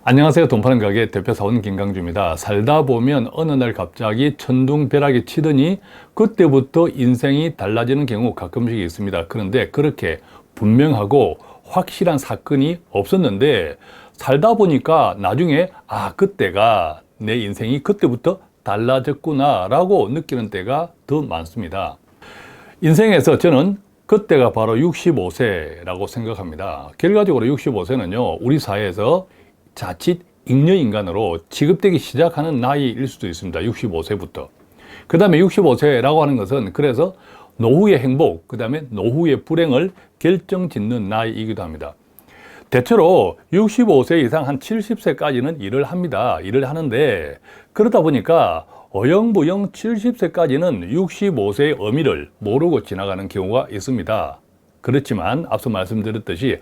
안녕하세요. 돈 파는 가게 대표사원 김강주입니다. 살다 보면 어느 날 갑자기 천둥벼락이 치더니 그때부터 인생이 달라지는 경우 가끔씩 있습니다. 그런데 그렇게 분명하고 확실한 사건이 없었는데 살다 보니까 나중에 그때가 내 인생이 그때부터 달라졌구나 라고 느끼는 때가 더 많습니다. 인생에서 저는 그때가 바로 65세라고 생각합니다. 결과적으로 65세는요, 우리 사회에서 자칫 잉여인간으로 취급되기 시작하는 나이일 수도 있습니다. 65세부터. 그 다음에 65세라고 하는 것은 그래서 노후의 행복, 그 다음에 노후의 불행을 결정짓는 나이이기도 합니다. 대체로 65세 이상 한 70세까지는 일을 합니다. 일을 하는데 그러다 보니까 어영부영 70세까지는 65세의 의미를 모르고 지나가는 경우가 있습니다. 그렇지만 앞서 말씀드렸듯이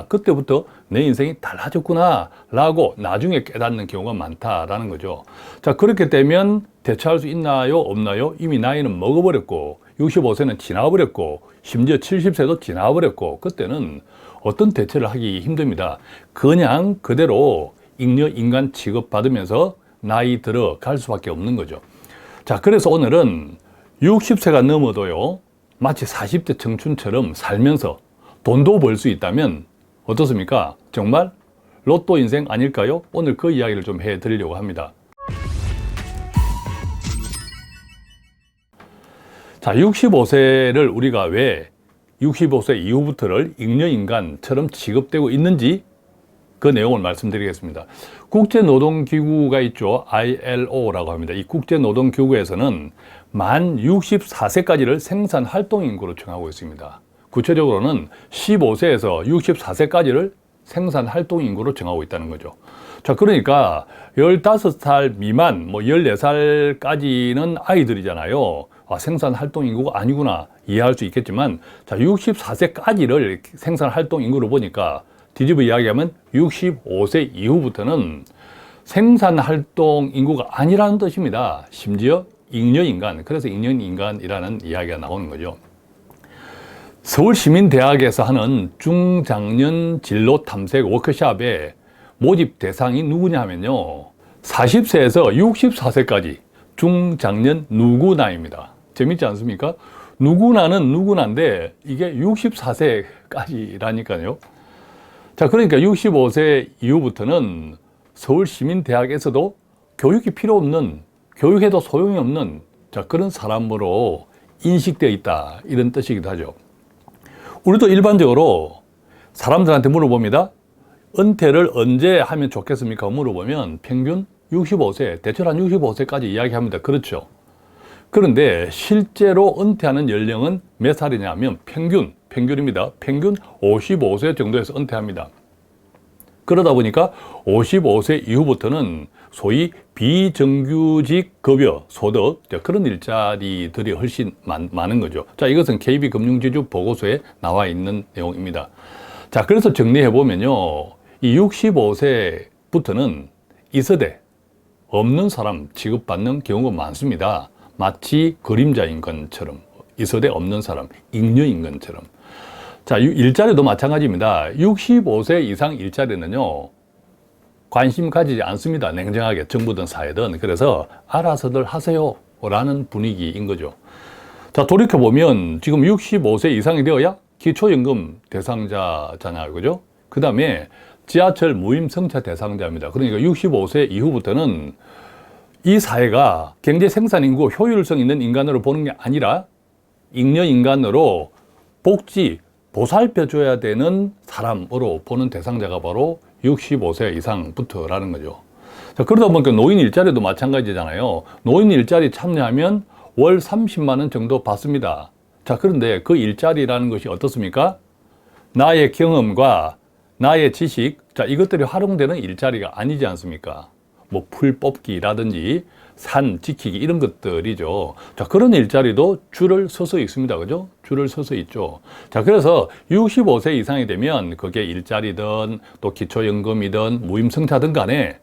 그때부터 내 인생이 달라졌구나 라고 나중에 깨닫는 경우가 많다라는 거죠. 자, 그렇게 되면 대처할 수 있나요? 없나요? 이미 나이는 먹어버렸고 65세는 지나버렸고 심지어 70세도 지나버렸고 그때는 어떤 대처를 하기 힘듭니다. 그냥 그대로 잉여인간 취급받으면서 나이 들어 갈 수밖에 없는 거죠. 자, 그래서 오늘은 60세가 넘어도요, 마치 40대 청춘처럼 살면서 돈도 벌 수 있다면 어떻습니까? 정말 로또 인생 아닐까요? 오늘 그 이야기를 좀 해드리려고 합니다. 자, 65세를 우리가 왜 65세 이후부터를 잉여인간처럼 취급되고 있는지 그 내용을 말씀드리겠습니다. 국제노동기구가 있죠. ILO라고 합니다. 이 국제노동기구에서는 만 64세까지를 생산활동인구로 정하고 있습니다. 구체적으로는 15세에서 64세까지를 생산활동인구로 정하고 있다는 거죠. 자, 그러니까 15살 미만, 14살까지는 아이들이잖아요. 생산활동인구가 아니구나 이해할 수 있겠지만, 자, 64세까지를 생산활동인구로 보니까 뒤집어 이야기하면 65세 이후부터는 생산활동 인구가 아니라는 뜻입니다. 심지어 잉여인간, 그래서 잉여인간이라는 이야기가 나오는 거죠. 서울시민대학에서 하는 중장년 진로 탐색 워크숍의 모집 대상이 누구냐 하면요, 40세에서 64세까지 중장년 누구나입니다. 재밌지 않습니까? 누구나는 누구나인데 이게 64세까지라니까요. 자, 그러니까 65세 이후부터는 서울시민대학에서도 교육이 필요 없는, 교육해도 소용이 없는 그런 사람으로 인식되어 있다, 이런 뜻이기도 하죠. 우리도 일반적으로 사람들한테 물어봅니다. 은퇴를 언제 하면 좋겠습니까? 물어보면 평균 65세, 대체로 한 65세까지 이야기합니다. 그렇죠. 그런데 실제로 은퇴하는 연령은 몇 살이냐 하면 평균입니다. 평균 55세 정도에서 은퇴합니다. 그러다 보니까 55세 이후부터는 소위 비정규직 급여, 소득, 그런 일자리들이 훨씬 많은 거죠. 자, 이것은 KB금융지주 보고서에 나와 있는 내용입니다. 자, 그래서 정리해보면요, 이 65세부터는 이세대 없는 사람 취급받는 경우가 많습니다. 마치 그림자인 것처럼, 이세대 없는 사람, 잉여인간처럼. 자, 일자리도 마찬가지입니다. 65세 이상 일자리는요, 관심 가지지 않습니다. 냉정하게 정부든 사회든. 그래서 알아서들 하세요 라는 분위기인 거죠. 자, 돌이켜보면 지금 65세 이상이 되어야 기초연금 대상자잖아요. 그죠? 그 다음에 지하철 무임승차 대상자입니다. 그러니까 65세 이후부터는 이 사회가 경제 생산인구 효율성 있는 인간으로 보는 게 아니라 잉여인간으로 복지, 보살펴줘야 되는 사람으로 보는 대상자가 바로 65세 이상부터라는 거죠. 자, 그러다 보니까 노인 일자리도 마찬가지잖아요. 노인 일자리 참여하면 월 30만 원 정도 받습니다. 자, 그런데 그 일자리라는 것이 어떻습니까? 나의 경험과 나의 지식, 자, 이것들이 활용되는 일자리가 아니지 않습니까? 풀 뽑기라든지 산 지키기 이런 것들이죠. 자, 그런 일자리도 줄을 서서 있습니다. 그죠? 줄을 서서 있죠. 자, 그래서 65세 이상이 되면 그게 일자리든 또 기초연금이든 무임승차든 간에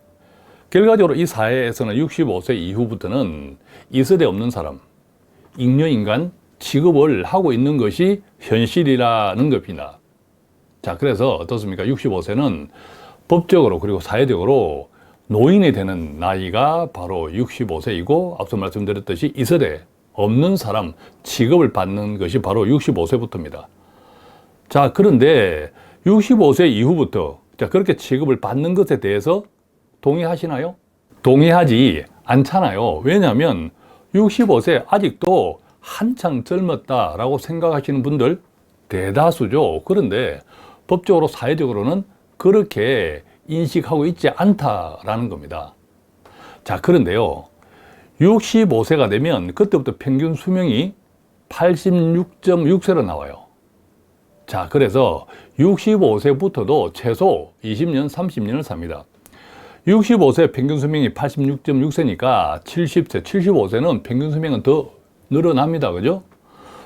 결과적으로 이 사회에서는 65세 이후부터는 이세대 없는 사람, 잉여인간 취급을 하고 있는 것이 현실이라는 겁니다. 자, 그래서 어떻습니까? 65세는 법적으로 그리고 사회적으로 노인이 되는 나이가 바로 65세이고 앞서 말씀드렸듯이 이 세대에 없는 사람 취급을 받는 것이 바로 65세부터입니다. 자, 그런데 65세 이후부터 자, 그렇게 취급을 받는 것에 대해서 동의하시나요? 동의하지 않잖아요. 왜냐하면 65세 아직도 한창 젊었다라고 생각하시는 분들 대다수죠. 그런데 법적으로 사회적으로는 그렇게 인식하고 있지 않다라는 겁니다. 자, 그런데요. 65세가 되면 그때부터 평균 수명이 86.6세로 나와요. 자, 그래서 65세부터도 최소 20년, 30년을 삽니다. 65세 평균 수명이 86.6세니까 70세, 75세는 평균 수명은 더 늘어납니다. 그죠?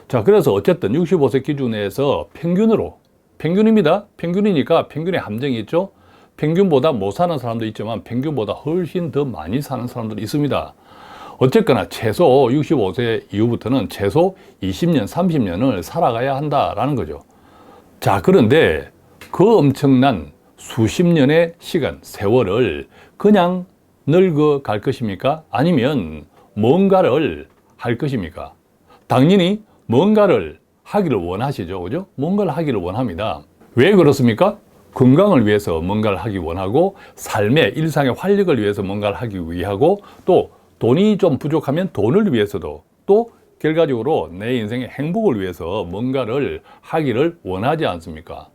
자, 그래서 어쨌든 65세 기준에서 평균입니다. 평균이니까 평균의 함정이 있죠. 평균보다 못 사는 사람도 있지만 평균보다 훨씬 더 많이 사는 사람들이 있습니다. 어쨌거나 최소 65세 이후부터는 최소 20년, 30년을 살아가야 한다라는 거죠. 자, 그런데 그 엄청난 수십 년의 시간, 세월을 그냥 늙어갈 것입니까? 아니면 뭔가를 할 것입니까? 당연히 뭔가를 하기를 원하시죠. 그죠? 뭔가를 하기를 원합니다. 왜 그렇습니까? 건강을 위해서 뭔가를 하기 원하고 삶의 일상의 활력을 위해서 뭔가를 하기 위하고 또 돈이 좀 부족하면 돈을 위해서도 또 결과적으로 내 인생의 행복을 위해서 뭔가를 하기를 원하지 않습니까?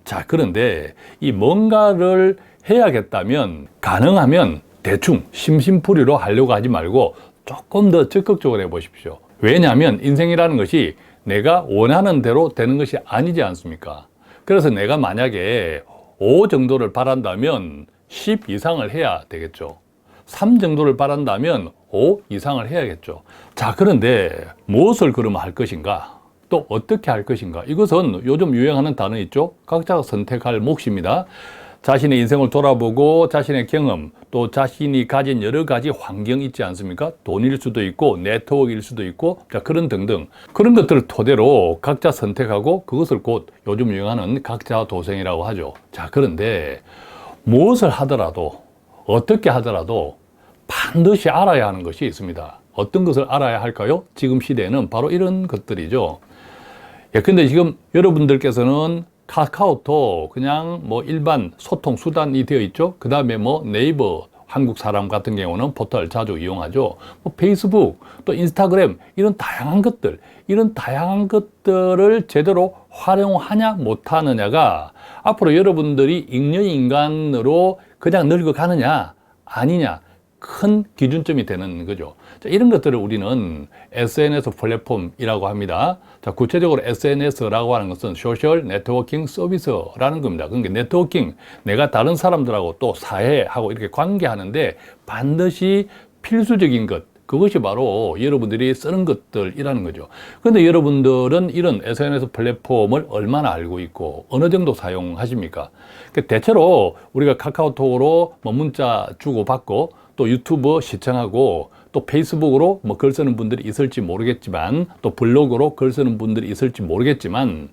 자, 그런데 이 뭔가를 해야겠다면 가능하면 대충 심심풀이로 하려고 하지 말고 조금 더 적극적으로 해보십시오. 왜냐하면 인생이라는 것이 내가 원하는 대로 되는 것이 아니지 않습니까? 그래서 내가 만약에 5 정도를 바란다면 10 이상을 해야 되겠죠. 3 정도를 바란다면 5 이상을 해야겠죠. 자, 그런데 무엇을 그러면 할 것인가? 또 어떻게 할 것인가? 이것은 요즘 유행하는 단어 있죠? 각자가 선택할 몫입니다. 자신의 인생을 돌아보고 자신의 경험, 또 자신이 가진 여러 가지 환경이 있지 않습니까? 돈일 수도 있고 네트워크일 수도 있고 자, 그런 등등 그런 것들을 토대로 각자 선택하고 그것을 곧 요즘 유행하는 각자 도생이라고 하죠. 자, 그런데 무엇을 하더라도 어떻게 하더라도 반드시 알아야 하는 것이 있습니다. 어떤 것을 알아야 할까요? 지금 시대에는 바로 이런 것들이죠. 예, 근데 지금 여러분들께서는 카카오톡 그냥 뭐 일반 소통 수단이 되어 있죠. 그 다음에 뭐 네이버 한국 사람 같은 경우는 포털 자주 이용하죠. 뭐 페이스북 또 인스타그램 이런 다양한 것들을 제대로 활용하냐 못하느냐가 앞으로 여러분들이 잉여인간으로 그냥 늙어가느냐 아니냐 큰 기준점이 되는 거죠. 자, 이런 것들을 우리는 SNS 플랫폼이라고 합니다. 자, 구체적으로 SNS라고 하는 것은 소셜 네트워킹 서비스라는 겁니다. 그러니까 네트워킹, 내가 다른 사람들하고 또 사회하고 이렇게 관계하는데 반드시 필수적인 것, 그것이 바로 여러분들이 쓰는 것들이라는 거죠. 그런데 여러분들은 이런 SNS 플랫폼을 얼마나 알고 있고 어느 정도 사용하십니까? 대체로 우리가 카카오톡으로 뭐 문자 주고받고 또 유튜브 시청하고 또 페이스북으로 뭐 글 쓰는 분들이 있을지 모르겠지만 또 블로그로 글 쓰는 분들이 있을지 모르겠지만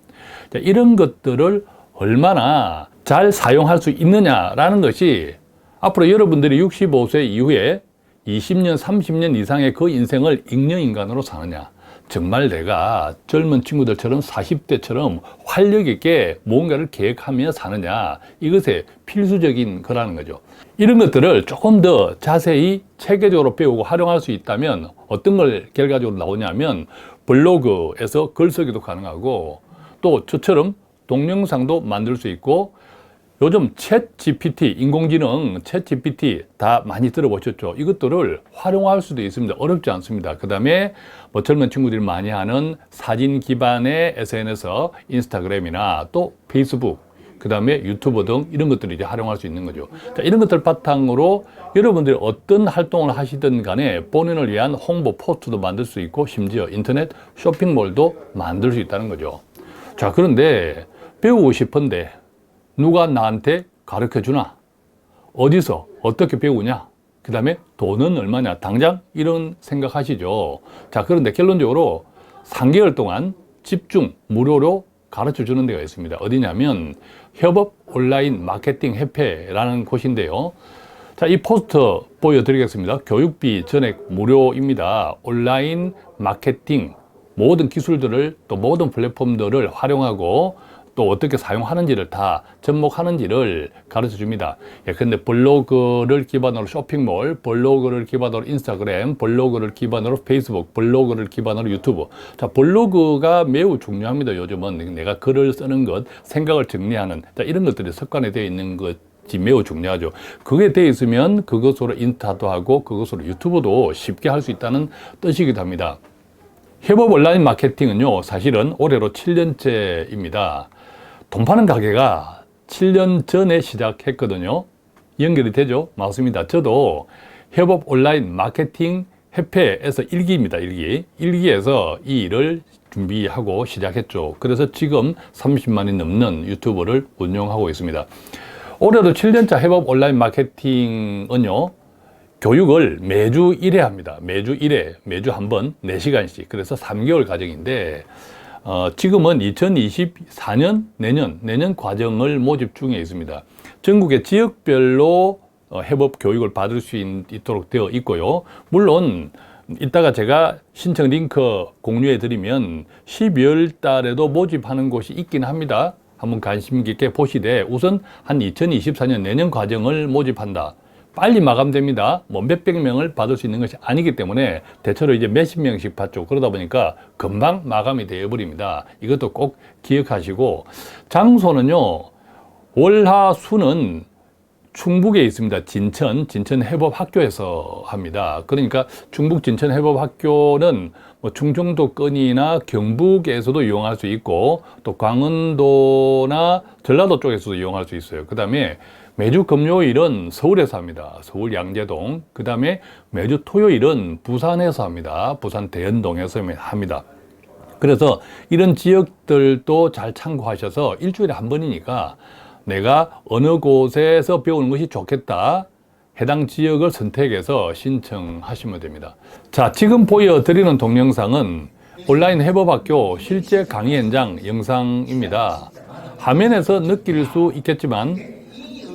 이런 것들을 얼마나 잘 사용할 수 있느냐라는 것이 앞으로 여러분들이 65세 이후에 20년, 30년 이상의 그 인생을 잉여인간으로 사느냐, 정말 내가 젊은 친구들처럼 40대처럼 활력 있게 뭔가를 계획하며 사느냐, 이것에 필수적인 거라는 거죠. 이런 것들을 조금 더 자세히 체계적으로 배우고 활용할 수 있다면 어떤 걸 결과적으로 나오냐면 블로그에서 글쓰기도 가능하고 또 저처럼 동영상도 만들 수 있고 요즘 챗 GPT, 인공지능 챗 GPT 다 많이 들어보셨죠? 이것들을 활용할 수도 있습니다. 어렵지 않습니다. 그 다음에 뭐 젊은 친구들이 많이 하는 사진 기반의 SNS, 인스타그램이나 또 페이스북, 그 다음에 유튜브 등 이런 것들을 이제 활용할 수 있는 거죠. 자, 이런 것들 바탕으로 여러분들이 어떤 활동을 하시든 간에 본인을 위한 홍보 포스트도 만들 수 있고 심지어 인터넷 쇼핑몰도 만들 수 있다는 거죠. 자, 그런데 배우고 싶은데 누가 나한테 가르쳐 주나? 어디서 어떻게 배우냐? 그 다음에 돈은 얼마냐? 당장 이런 생각하시죠. 자, 그런데 결론적으로 3개월 동안 집중 무료로 가르쳐 주는 데가 있습니다. 어디냐면 협업 온라인 마케팅 협회라는 곳인데요. 자, 이 포스터 보여드리겠습니다. 교육비 전액 무료입니다. 온라인 마케팅 모든 기술들을 또 모든 플랫폼들을 활용하고 또 어떻게 사용하는지를 다 접목하는지를 가르쳐 줍니다. 예, 근데 블로그를 기반으로 쇼핑몰, 블로그를 기반으로 인스타그램, 블로그를 기반으로 페이스북, 블로그를 기반으로 유튜브. 자, 블로그가 매우 중요합니다. 요즘은 내가 글을 쓰는 것, 생각을 정리하는, 자, 이런 것들이 습관이 되어 있는 것이 매우 중요하죠. 그게 되어 있으면 그것으로 인스타도 하고 그것으로 유튜브도 쉽게 할 수 있다는 뜻이기도 합니다. 협업 온라인 마케팅은요, 사실은 올해로 7년째입니다. 돈 파는 가게가 7년 전에 시작했거든요. 연결이 되죠? 맞습니다. 저도 협업 온라인 마케팅 협회에서 1기입니다. 1기. 1기에서 이 일을 준비하고 시작했죠. 그래서 지금 30만이 넘는 유튜브를 운영하고 있습니다. 올해도 7년차 협업 온라인 마케팅은요, 교육을 매주 1회 합니다. 매주 1회, 매주 한 번, 4시간씩. 그래서 3개월 과정인데, 지금은 2024년, 내년 과정을 모집 중에 있습니다. 전국의 지역별로 협업 교육을 받을 수 있도록 되어 있고요. 물론, 이따가 제가 신청 링크 공유해 드리면 12월 달에도 모집하는 곳이 있긴 합니다. 한번 관심 깊게 보시되, 우선 한 2024년 내년 과정을 모집한다. 빨리 마감됩니다. 뭐 몇백 명을 받을 수 있는 것이 아니기 때문에 대체로 이제 몇십 명씩 받죠. 그러다 보니까 금방 마감이 되어버립니다. 이것도 꼭 기억하시고, 장소는요, 월화수는 충북에 있습니다. 진천 해법학교에서 합니다. 그러니까 충북 진천 해법학교는 뭐 충청도권이나 경북에서도 이용할 수 있고, 또 강원도나 전라도 쪽에서도 이용할 수 있어요. 그 다음에 매주 금요일은 서울에서 합니다. 서울 양재동. 그 다음에 매주 토요일은 부산에서 합니다. 부산 대연동에서 합니다. 그래서 이런 지역들도 잘 참고하셔서 일주일에 한 번이니까 내가 어느 곳에서 배우는 것이 좋겠다. 해당 지역을 선택해서 신청하시면 됩니다. 자, 지금 보여드리는 동영상은 온라인 협업학교 실제 강의 현장 영상입니다. 화면에서 느낄 수 있겠지만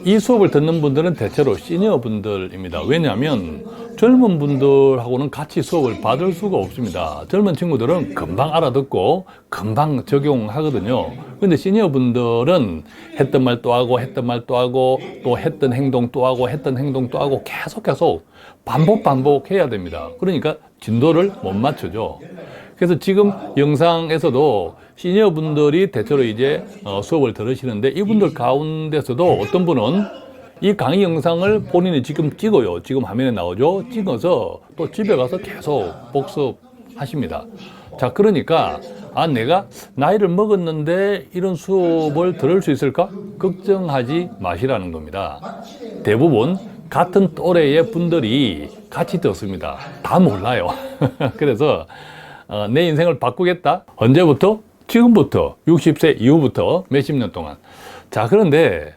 이 수업을 듣는 분들은 대체로 시니어 분들입니다. 왜냐하면 젊은 분들하고는 같이 수업을 받을 수가 없습니다. 젊은 친구들은 금방 알아듣고 금방 적용하거든요. 근데 시니어 분들은 했던 말 또 하고 했던 말 또 하고 또 했던 행동 또 하고 했던 행동 또 하고 계속 반복해야 됩니다. 그러니까 진도를 못 맞추죠. 그래서 지금 영상에서도 시니어 분들이 대체로 이제 수업을 들으시는데, 이분들 가운데서도 어떤 분은 이 강의 영상을 본인이 지금 찍어요. 지금 화면에 나오죠. 찍어서 또 집에 가서 계속 복습하십니다. 자, 그러니까 내가 나이를 먹었는데 이런 수업을 들을 수 있을까? 걱정하지 마시라는 겁니다. 대부분 같은 또래의 분들이 같이 듣습니다. 다 몰라요. 그래서 내 인생을 바꾸겠다? 언제부터? 지금부터, 60세 이후부터 몇십 년 동안. 자, 그런데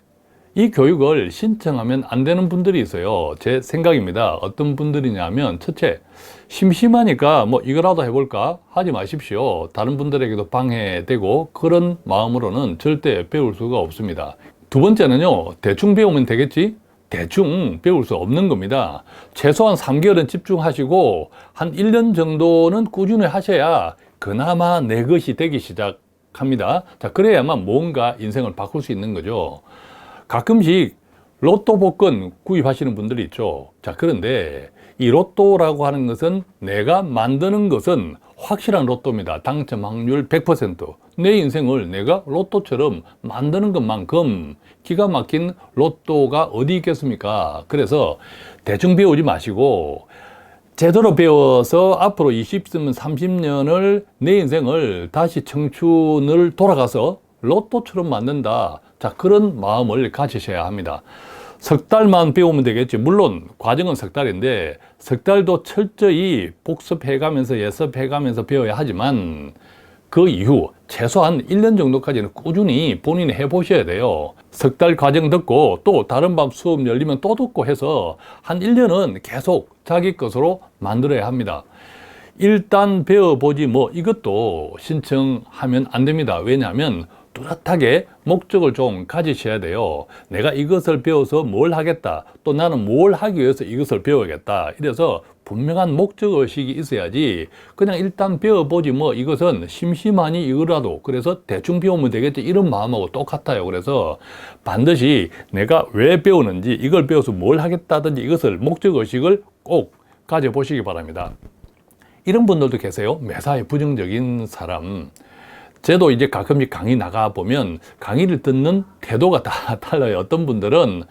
이 교육을 신청하면 안 되는 분들이 있어요. 제 생각입니다. 어떤 분들이냐면, 첫째, 심심하니까 뭐 이거라도 해볼까? 하지 마십시오. 다른 분들에게도 방해되고 그런 마음으로는 절대 배울 수가 없습니다. 두 번째는요, 대충 배우면 되겠지? 대충 배울 수 없는 겁니다. 최소한 3개월은 집중하시고 한 1년 정도는 꾸준히 하셔야 그나마 내 것이 되기 시작합니다. 자, 그래야만 뭔가 인생을 바꿀 수 있는 거죠. 가끔씩 로또 복권 구입하시는 분들이 있죠. 자, 그런데 이 로또라고 하는 것은 내가 만드는 것은 확실한 로또입니다. 당첨 확률 100%. 내 인생을 내가 로또처럼 만드는 것만큼 기가 막힌 로또가 어디 있겠습니까? 그래서 대충 배우지 마시고 제대로 배워서 앞으로 20년, 30년을 내 인생을 다시 청춘을 돌아가서 로또처럼 만든다. 자, 그런 마음을 가지셔야 합니다. 석 달만 배우면 되겠지. 물론 과정은 석 달인데 석 달도 철저히 복습해가면서 예습해가면서 배워야 하지만 그 이후 최소한 1년 정도까지는 꾸준히 본인이 해보셔야 돼요. 석 달 과정 듣고 또 다른 밤 수업 열리면 또 듣고 해서 한 1년은 계속 자기 것으로 만들어야 합니다. 일단 배워보지 뭐 이것도 신청하면 안 됩니다. 왜냐하면 뚜렷하게 목적을 좀 가지셔야 돼요. 내가 이것을 배워서 뭘 하겠다. 또 나는 뭘 하기 위해서 이것을 배워야겠다. 이래서 분명한 목적의식이 있어야지 그냥 일단 배워보지 뭐 이것은 심심하니 이거라도 그래서 대충 배우면 되겠지 이런 마음하고 똑같아요. 그래서 반드시 내가 왜 배우는지 이걸 배워서 뭘 하겠다든지 이것을 목적의식을 꼭 가져보시기 바랍니다. 이런 분들도 계세요. 매사에 부정적인 사람. 저도 이제 가끔씩 강의 나가보면 강의를 듣는 태도가 다 달라요. 어떤 분들은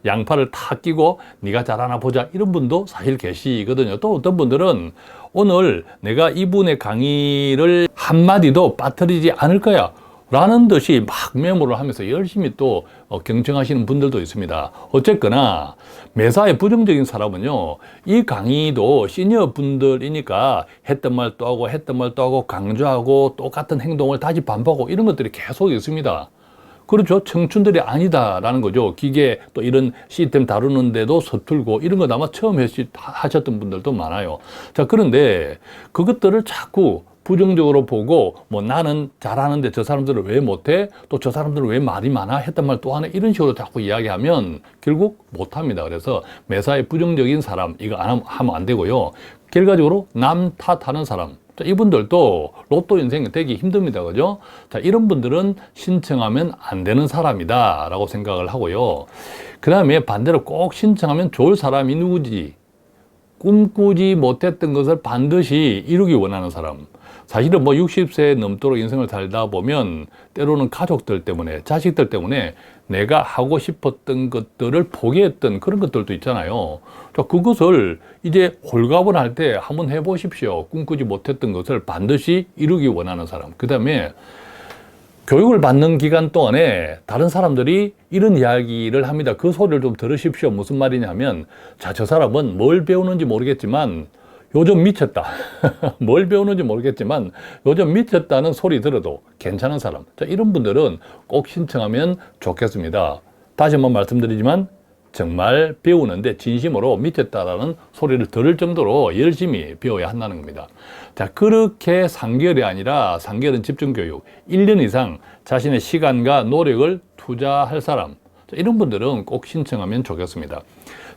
양팔을 탁 끼고 네가 잘하나 보자 이런 분도 사실 계시거든요. 또 어떤 분들은 오늘 내가 이분의 강의를 한마디도 빠뜨리지 않을 거야 라는 듯이 막 메모를 하면서 열심히 또 경청하시는 분들도 있습니다. 어쨌거나 매사에 부정적인 사람은요, 이 강의도 시니어 분들이니까 했던 말 또 하고 했던 말 또 하고 강조하고 똑같은 행동을 다시 반복하고 이런 것들이 계속 있습니다. 그렇죠. 청춘들이 아니다라는 거죠. 기계 또 이런 시스템 다루는데도 서툴고 이런 거 아마 처음 하셨던 분들도 많아요. 자, 그런데 그것들을 자꾸 부정적으로 보고 뭐 나는 잘하는데 저 사람들은 왜 못해? 또 저 사람들은 왜 말이 많아? 했던 말 또 하네? 이런 식으로 자꾸 이야기하면 결국 못합니다. 그래서 매사에 부정적인 사람 이거 안 하면 안 되고요. 결과적으로 남 탓하는 사람 자, 이분들도 로또 인생 되기 힘듭니다. 그죠? 자, 이런 분들은 신청하면 안 되는 사람이다 라고 생각을 하고요. 그 다음에 반대로 꼭 신청하면 좋을 사람이 누구지? 꿈꾸지 못했던 것을 반드시 이루기 원하는 사람. 사실은 뭐 60세 넘도록 인생을 살다 보면 때로는 가족들 때문에, 자식들 때문에 내가 하고 싶었던 것들을 포기했던 그런 것들도 있잖아요. 자, 그것을 이제 홀가분 할 때 한번 해보십시오. 꿈꾸지 못했던 것을 반드시 이루기 원하는 사람. 그 다음에 교육을 받는 기간 동안에 다른 사람들이 이런 이야기를 합니다. 그 소리를 좀 들으십시오. 무슨 말이냐면, 자, 저 사람은 뭘 배우는지 모르겠지만 요즘 미쳤다. 뭘 배우는지 모르겠지만 요즘 미쳤다는 소리 들어도 괜찮은 사람. 자, 이런 분들은 꼭 신청하면 좋겠습니다. 다시 한번 말씀드리지만 정말 배우는데 진심으로 미쳤다라는 소리를 들을 정도로 열심히 배워야 한다는 겁니다. 자, 그렇게 3개월이 아니라 3개월은 집중교육, 1년 이상 자신의 시간과 노력을 투자할 사람. 자, 이런 분들은 꼭 신청하면 좋겠습니다.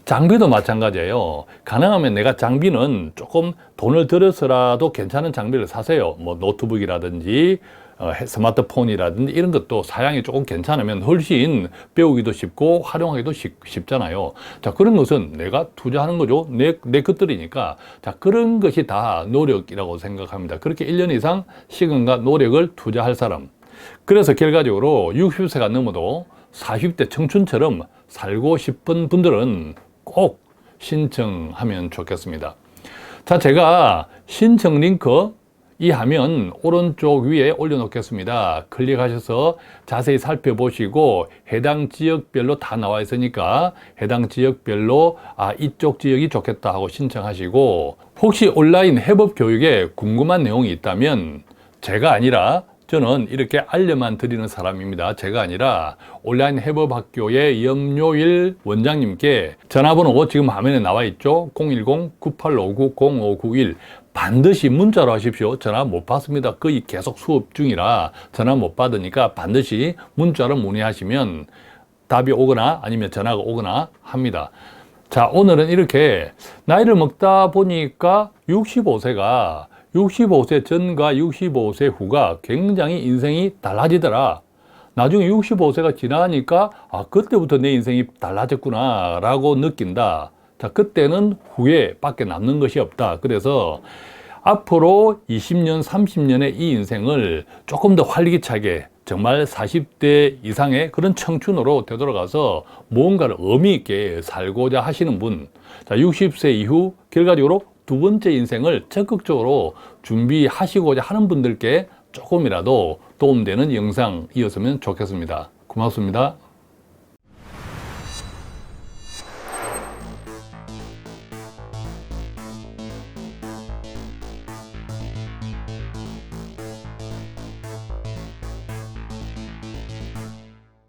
장비도 마찬가지예요. 가능하면 내가 장비는 조금 돈을 들여서라도 괜찮은 장비를 사세요. 뭐 노트북이라든지 스마트폰이라든지 이런 것도 사양이 조금 괜찮으면 훨씬 배우기도 쉽고 활용하기도 쉽잖아요. 자, 그런 것은 내가 투자하는 거죠. 내 것들이니까. 자, 그런 것이 다 노력이라고 생각합니다. 그렇게 1년 이상 시간과 노력을 투자할 사람. 그래서 결과적으로 60세가 넘어도 40대 청춘처럼 살고 싶은 분들은 꼭 신청하면 좋겠습니다. 자, 제가 신청 링크 이 화면 오른쪽 위에 올려놓겠습니다. 클릭하셔서 자세히 살펴보시고 해당 지역별로 다 나와 있으니까 해당 지역별로 이쪽 지역이 좋겠다 하고 신청하시고, 혹시 온라인 해법 교육에 궁금한 내용이 있다면 제가 아니라 저는 이렇게 알려만 드리는 사람입니다. 제가 아니라 온라인 해법학교의 염료일 원장님께 전화번호 지금 화면에 나와 있죠. 010-9859-0591 반드시 문자로 하십시오. 전화 못 받습니다. 거의 계속 수업 중이라 전화 못 받으니까 반드시 문자로 문의하시면 답이 오거나 아니면 전화가 오거나 합니다. 자, 오늘은 이렇게 나이를 먹다 보니까 65세 전과 65세 후가 굉장히 인생이 달라지더라. 나중에 65세가 지나니까 그때부터 내 인생이 달라졌구나 라고 느낀다. 자, 그때는 후회밖에 남는 것이 없다. 그래서 앞으로 20년, 30년의 이 인생을 조금 더 활기차게 정말 40대 이상의 그런 청춘으로 되돌아가서 무언가를 의미 있게 살고자 하시는 분, 자, 60세 이후 결과적으로 두 번째 인생을 적극적으로 준비하시고자 하는 분들께 조금이라도 도움되는 영상이었으면 좋겠습니다. 고맙습니다.